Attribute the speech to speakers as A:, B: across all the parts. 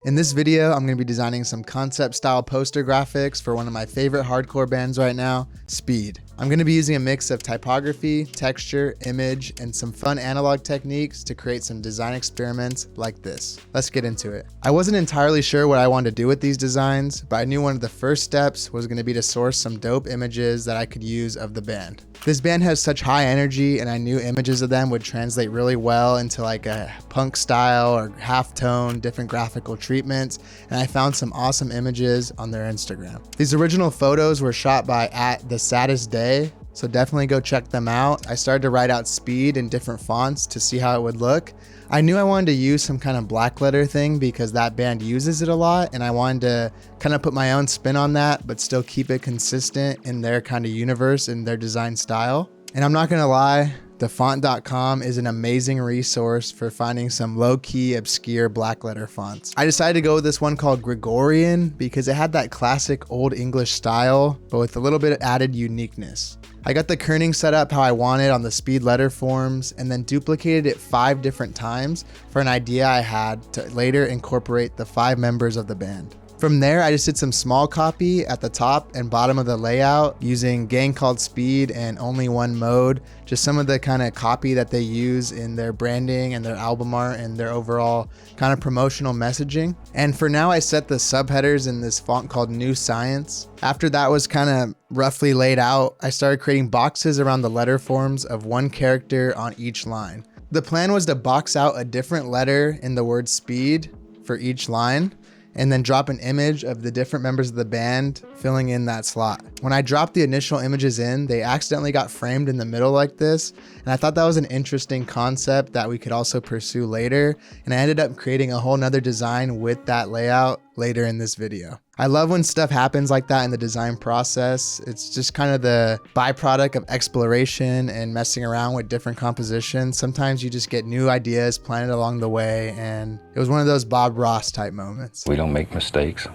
A: In this video, I'm going to be designing some concept style poster graphics for one of my favorite hardcore bands right now, Speed. I'm going to be using a mix of typography, texture, image, and some fun analog techniques to create some design experiments like this. Let's get into it. I wasn't entirely sure what I wanted to do with these designs, but I knew one of the first steps was going to be to source some dope images that I could use of the band. This band has such high energy, and I knew images of them would translate really well into like a punk style or halftone, different graphical treatments, and I found some awesome images on their Instagram. These original photos were shot by @thesaddestday, so definitely go check them out. I started to write out Speed in different fonts to see how it would look. I knew I wanted to use some kind of black letter thing because that band uses it a lot, and I wanted to kind of put my own spin on that, but still keep it consistent in their kind of universe and their design style. And I'm not gonna lie, thefont.com is an amazing resource for finding some low-key, obscure black letter fonts. I decided to go with this one called Gregorian because it had that classic Old English style, but with a little bit of added uniqueness. I got the kerning set up how I wanted on the Speed letter forms and then duplicated it 5 different times for an idea I had to later incorporate the 5 members of the band. From there, I just did some small copy at the top and bottom of the layout using Gang Called Speed and Only One Mode, just some of the kind of copy that they use in their branding and their album art and their overall kind of promotional messaging. And for now, I set the subheaders in this font called New Science. After that was kind of roughly laid out, I started creating boxes around the letter forms of one character on each line. The plan was to box out a different letter in the word Speed for each line, and then drop an image of the different members of the band filling in that slot. When I dropped the initial images in, they accidentally got framed in the middle like this, and I thought that was an interesting concept that we could also pursue later, and I ended up creating a whole nother design with that layout later in this video. I love when stuff happens like that in the design process. It's just kind of the byproduct of exploration and messing around with different compositions. Sometimes you just get new ideas planted along the way, and it was one of those Bob Ross type moments.
B: We don't make mistakes.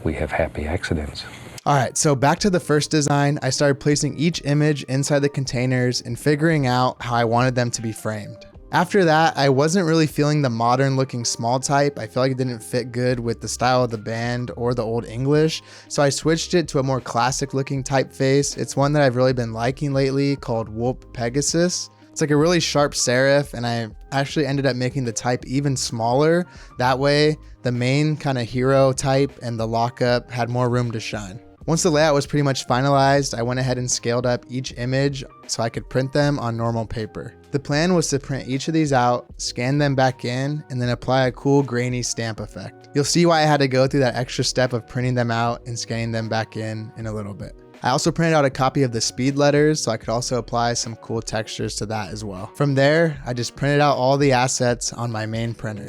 B: We have happy accidents.
A: All right, so back to the first design, I started placing each image inside the containers and figuring out how I wanted them to be framed. After that, I wasn't really feeling the modern looking small type. I felt like it didn't fit good with the style of the band or the Old English, so I switched it to a more classic looking typeface. It's one that I've really been liking lately called Whoop Pegasus. It's like a really sharp serif, and I actually ended up making the type even smaller. That way, the main kind of hero type and the lockup had more room to shine. Once the layout was pretty much finalized, I went ahead and scaled up each image so I could print them on normal paper. The plan was to print each of these out, scan them back in, and then apply a cool grainy stamp effect. You'll see why I had to go through that extra step of printing them out and scanning them back in a little bit. I also printed out a copy of the Speed letters so I could also apply some cool textures to that as well. From there, I just printed out all the assets on my main printer.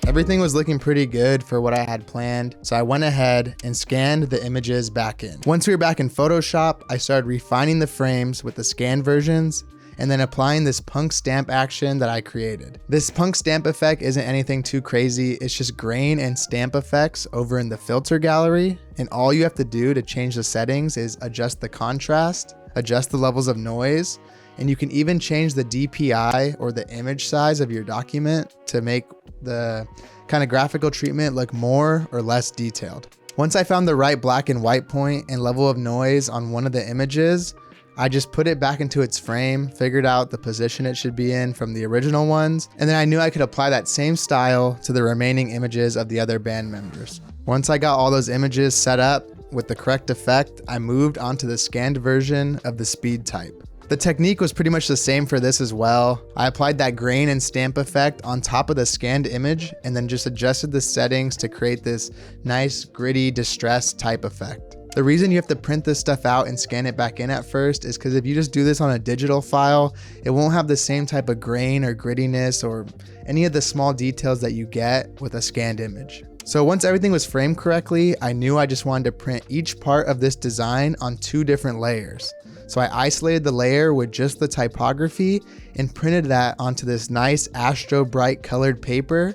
A: Everything was looking pretty good for what I had planned, so I went ahead and scanned the images back in. Once we were back in Photoshop, I started refining the frames with the scanned versions and then applying this punk stamp action that I created. This punk stamp effect isn't anything too crazy, it's just grain and stamp effects over in the filter gallery, and all you have to do to change the settings is adjust the contrast, adjust the levels of noise, and you can even change the DPI or the image size of your document to make the kind of graphical treatment look more or less detailed. Once I found the right black and white point and level of noise on one of the images, I just put it back into its frame, figured out the position it should be in from the original ones, and then I knew I could apply that same style to the remaining images of the other band members. Once I got all those images set up with the correct effect, I moved onto the scanned version of the Speed type. The technique was pretty much the same for this as well. I applied that grain and stamp effect on top of the scanned image and then just adjusted the settings to create this nice, gritty, distressed type effect. The reason you have to print this stuff out and scan it back in at first is because if you just do this on a digital file, it won't have the same type of grain or grittiness or any of the small details that you get with a scanned image. So once everything was framed correctly, I knew I just wanted to print each part of this design on 2 different layers. So I isolated the layer with just the typography and printed that onto this nice Astro Bright colored paper.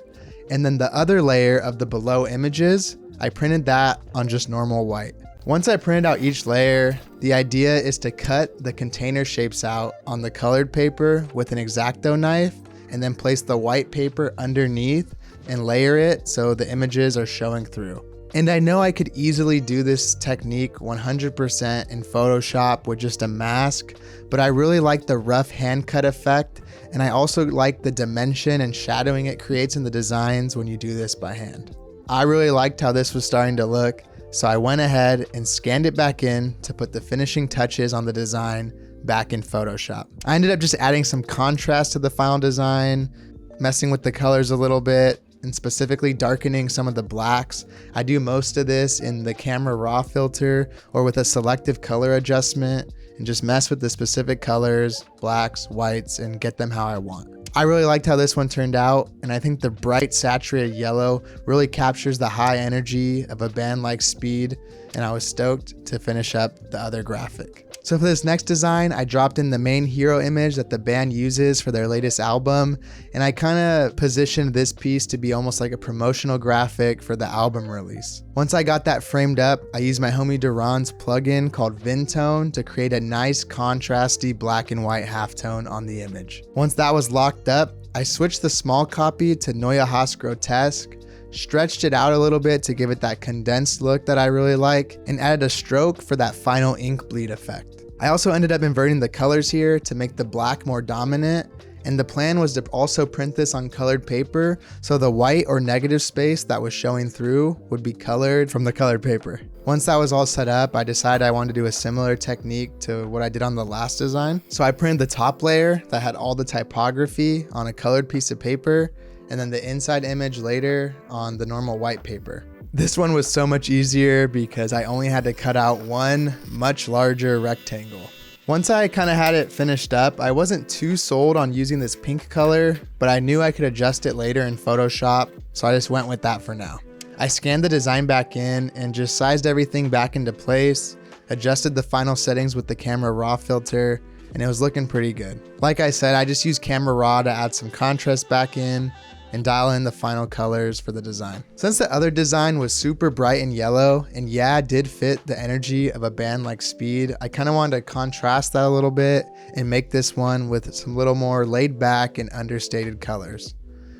A: And then the other layer of the below images, I printed that on just normal white. Once I printed out each layer, the idea is to cut the container shapes out on the colored paper with an X-Acto knife and then place the white paper underneath and layer it so the images are showing through. And I know I could easily do this technique 100% in Photoshop with just a mask, but I really like the rough hand cut effect, and I also like the dimension and shadowing it creates in the designs when you do this by hand. I really liked how this was starting to look, so I went ahead and scanned it back in to put the finishing touches on the design back in Photoshop. I ended up just adding some contrast to the final design, messing with the colors a little bit, and specifically darkening some of the blacks. I do most of this in the camera raw filter or with a selective color adjustment and just mess with the specific colors, blacks, whites, and get them how I want. I really liked how this one turned out, and I think the bright saturated yellow really captures the high energy of a band like Speed, and I was stoked to finish up the other graphic. So for this next design, I dropped in the main hero image that the band uses for their latest album, and I kind of positioned this piece to be almost like a promotional graphic for the album release. Once I got that framed up, I used my homie Duran's plugin called Vintone to create a nice contrasty black and white halftone on the image. Once that was locked up, I switched the small copy to Neue Haas Grotesque, stretched it out a little bit to give it that condensed look that I really like, and added a stroke for that final ink bleed effect. I also ended up inverting the colors here to make the black more dominant, and the plan was to also print this on colored paper so the white or negative space that was showing through would be colored from the colored paper. Once that was all set up, I decided I wanted to do a similar technique to what I did on the last design. So I printed the top layer that had all the typography on a colored piece of paper, and then the inside image later on the normal white paper. This one was so much easier because I only had to cut out one much larger rectangle. Once I kind of had it finished up, I wasn't too sold on using this pink color, but I knew I could adjust it later in Photoshop, so I just went with that for now. I scanned the design back in and just sized everything back into place, adjusted the final settings with the camera raw filter, and it was looking pretty good. Like I said, I just used camera raw to add some contrast back in and dial in the final colors for the design. Since the other design was super bright and yellow, and yeah, did fit the energy of a band like Speed, I kind of wanted to contrast that a little bit and make this one with some little more laid back and understated colors.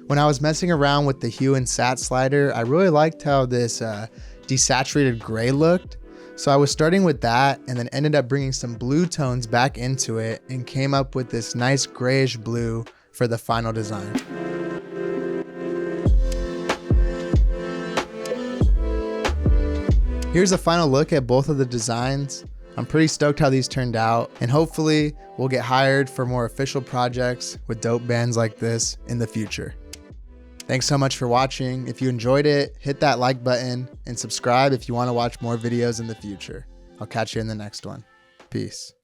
A: When I was messing around with the hue and sat slider, I really liked how this desaturated gray looked. So I was starting with that and then ended up bringing some blue tones back into it and came up with this nice grayish blue for the final design. Here's a final look at both of the designs. I'm pretty stoked how these turned out, and hopefully we'll get hired for more official projects with dope bands like this in the future. Thanks so much for watching. If you enjoyed it, hit that like button and subscribe if you want to watch more videos in the future. I'll catch you in the next one. Peace.